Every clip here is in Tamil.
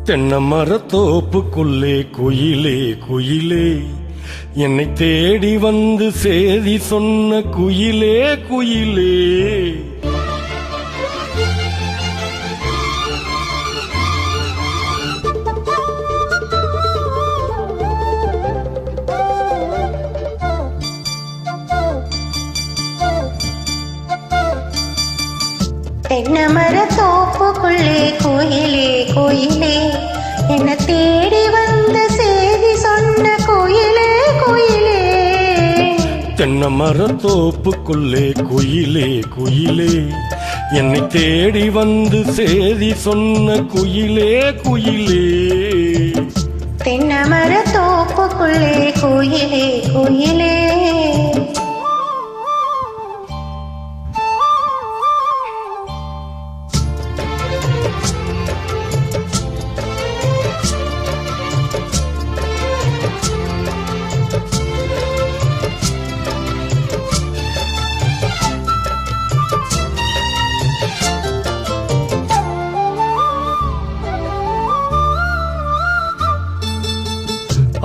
தென்னை மரத்தோப்புக்குள்ளே குயிலே குயிலே, என்னை தேடி வந்து சேதி சொன்ன குயிலே குயிலே. தென்னை மரத்தோப்புக்குள்ளே குயிலே குயிலே, என்னை தேடி வந்த சேதி சொன்ன குயிலே குயிலே. தென்னை மரத்தோப்புக்குள்ளே குயிலே குயிலே, என்னை தேடி வந்து சேதி சொன்ன குயிலே குயிலே. தென்னை மரத்தோப்புக்குள்ளே குயிலே குயிலே.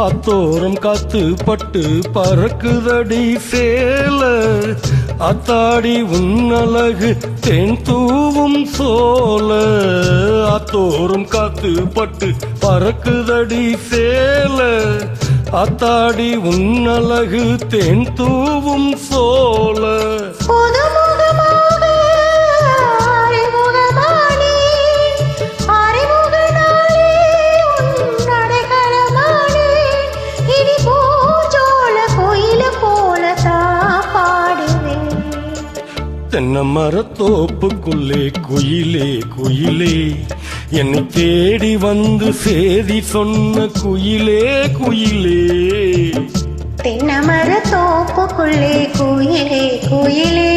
அத்தோரம் காத்து பட்டு பறக்குதடி சேல, அத்தாடி உன்னழகு தேன் தூவும் சோல. அத்தோரம் காத்து பட்டு பறக்குதடி சேல, அத்தாடி உன்னழகு தேன் தூவும் சோல. தென்னை மரத்தோப்புக்குள்ளே குயிலே குயிலே, என்னை தேடி வந்து சேதி சொன்ன குயிலே குயிலே. தென்னை மரத்தோப்புக்குள்ளே குயிலே குயிலே.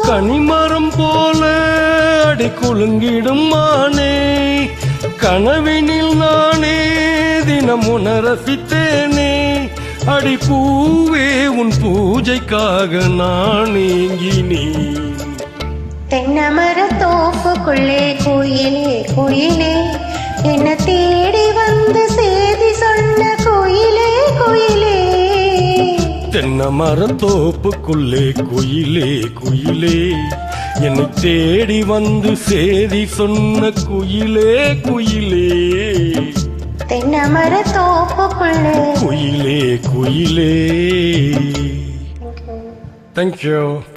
கனிமரம் போல அடி குலுங்கிடும் மானே, கனவினில் நானே தினம் உணரசித்தேனே. அடி பூவே உன் பூஜைக்காக நான் ஏங்கினேன். தென்னை மரத்தோப்புக்குள்ளே குயிலே குயிலே, என்னை தேடி வந்து சேதி சொன்ன குயிலே குயிலே. தென்னை மரத்தோப்புக்குள்ளே குயிலே குயிலே, என்னை தேடி வந்து சேதி சொன்ன குயிலே குயிலே. தென்னை மரத்தோப்புக்குள்ளே குயிலே குயிலே. Thank you.